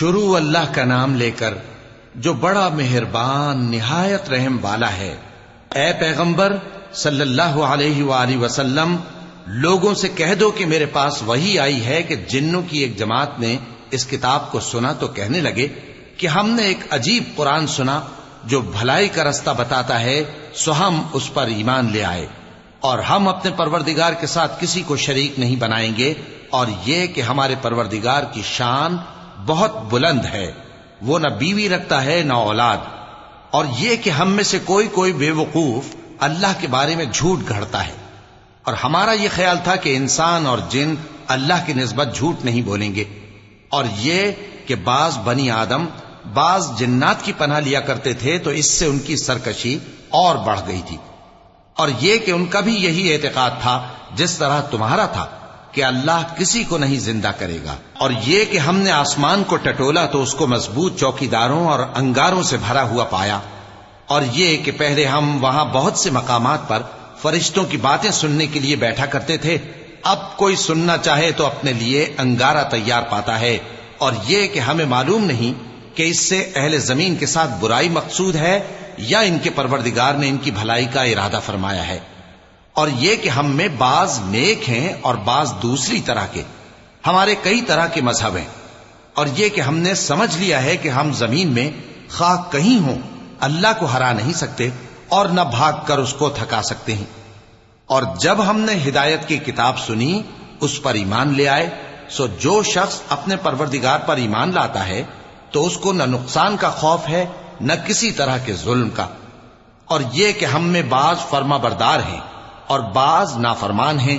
شروع اللہ کا نام لے کر جو بڑا مہربان نہایت رحم والا ہے۔ اے پیغمبر صلی اللہ علیہ وآلہ وسلم، لوگوں سے کہہ دو کہ میرے پاس وحی آئی ہے کہ جنوں کی ایک جماعت نے اس کتاب کو سنا تو کہنے لگے کہ ہم نے ایک عجیب قرآن سنا جو بھلائی کا رستہ بتاتا ہے، سو ہم اس پر ایمان لے آئے، اور ہم اپنے پروردگار کے ساتھ کسی کو شریک نہیں بنائیں گے، اور یہ کہ ہمارے پروردگار کی شان بہت بلند ہے، وہ نہ بیوی رکھتا ہے نہ اولاد، اور یہ کہ ہم میں سے کوئی بے وقوف اللہ کے بارے میں جھوٹ گھڑتا ہے، اور ہمارا یہ خیال تھا کہ انسان اور جن اللہ کی نسبت جھوٹ نہیں بولیں گے، اور یہ کہ بعض بنی آدم بعض جنات کی پناہ لیا کرتے تھے تو اس سے ان کی سرکشی اور بڑھ گئی تھی، اور یہ کہ ان کا بھی یہی اعتقاد تھا جس طرح تمہارا تھا کہ اللہ کسی کو نہیں زندہ کرے گا، اور یہ کہ ہم نے آسمان کو ٹٹولا تو اس کو مضبوط چوکیداروں اور انگاروں سے بھرا ہوا پایا، اور یہ کہ پہلے ہم وہاں بہت سے مقامات پر فرشتوں کی باتیں سننے کے لیے بیٹھا کرتے تھے، اب کوئی سننا چاہے تو اپنے لیے انگارہ تیار پاتا ہے، اور یہ کہ ہمیں معلوم نہیں کہ اس سے اہل زمین کے ساتھ برائی مقصود ہے یا ان کے پروردگار نے ان کی بھلائی کا ارادہ فرمایا ہے، اور یہ کہ ہم میں بعض نیک ہیں اور بعض دوسری طرح کے، ہمارے کئی طرح کے مذہب ہیں، اور یہ کہ ہم نے سمجھ لیا ہے کہ ہم زمین میں خواہ کہیں ہوں اللہ کو ہرا نہیں سکتے اور نہ بھاگ کر اس کو تھکا سکتے ہیں، اور جب ہم نے ہدایت کی کتاب سنی اس پر ایمان لے آئے، سو جو شخص اپنے پروردگار پر ایمان لاتا ہے تو اس کو نہ نقصان کا خوف ہے نہ کسی طرح کے ظلم کا، اور یہ کہ ہم میں بعض فرما بردار ہیں اور بعض نافرمان ہیں،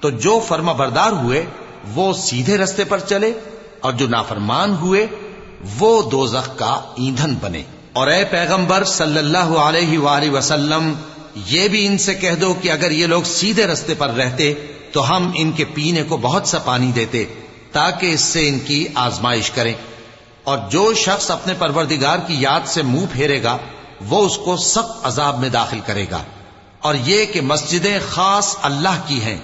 تو جو فرما بردار ہوئے وہ سیدھے رستے پر چلے، اور جو نافرمان ہوئے وہ دوزخ کا ایندھن بنے۔ اور اے پیغمبر صلی اللہ علیہ وآلہ وسلم، یہ بھی ان سے کہہ دو کہ اگر یہ لوگ سیدھے رستے پر رہتے تو ہم ان کے پینے کو بہت سا پانی دیتے تاکہ اس سے ان کی آزمائش کریں، اور جو شخص اپنے پروردگار کی یاد سے منہ پھیرے گا وہ اس کو سخت عذاب میں داخل کرے گا، اور یہ کہ مسجدیں خاص اللہ کی ہیں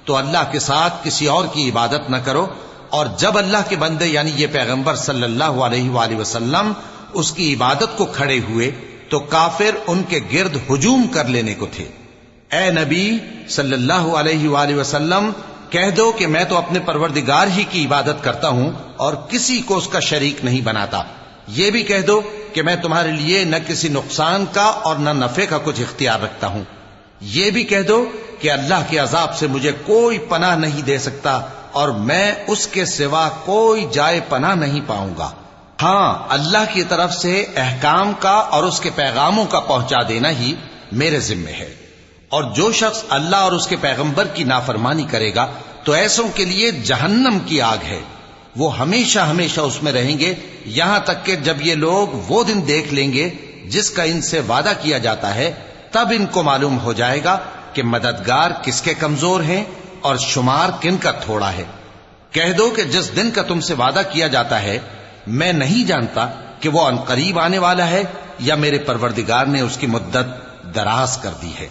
تو اللہ کے ساتھ کسی اور کی عبادت نہ کرو، اور جب اللہ کے بندے یعنی یہ پیغمبر صلی اللہ علیہ وآلہ وسلم اس کی عبادت کو کھڑے ہوئے تو کافر ان کے گرد ہجوم کر لینے کو تھے۔ اے نبی صلی اللہ علیہ وآلہ وسلم، کہہ دو کہ میں تو اپنے پروردگار ہی کی عبادت کرتا ہوں اور کسی کو اس کا شریک نہیں بناتا، یہ بھی کہہ دو کہ میں تمہارے لیے نہ کسی نقصان کا اور نہ نفع کا کچھ اختیار رکھتا ہوں، یہ بھی کہہ دو کہ اللہ کے عذاب سے مجھے کوئی پناہ نہیں دے سکتا اور میں اس کے سوا کوئی جائے پناہ نہیں پاؤں گا، ہاں اللہ کی طرف سے احکام کا اور اس کے پیغاموں کا پہنچا دینا ہی میرے ذمہ ہے، اور جو شخص اللہ اور اس کے پیغمبر کی نافرمانی کرے گا تو ایسوں کے لیے جہنم کی آگ ہے، وہ ہمیشہ ہمیشہ اس میں رہیں گے، یہاں تک کہ جب یہ لوگ وہ دن دیکھ لیں گے جس کا ان سے وعدہ کیا جاتا ہے، تب ان کو معلوم ہو جائے گا کہ مددگار کس کے کمزور ہیں اور شمار کن کا تھوڑا ہے۔ کہہ دو کہ جس دن کا تم سے وعدہ کیا جاتا ہے میں نہیں جانتا کہ وہ عنقریب آنے والا ہے یا میرے پروردگار نے اس کی مدت دراز کر دی ہے۔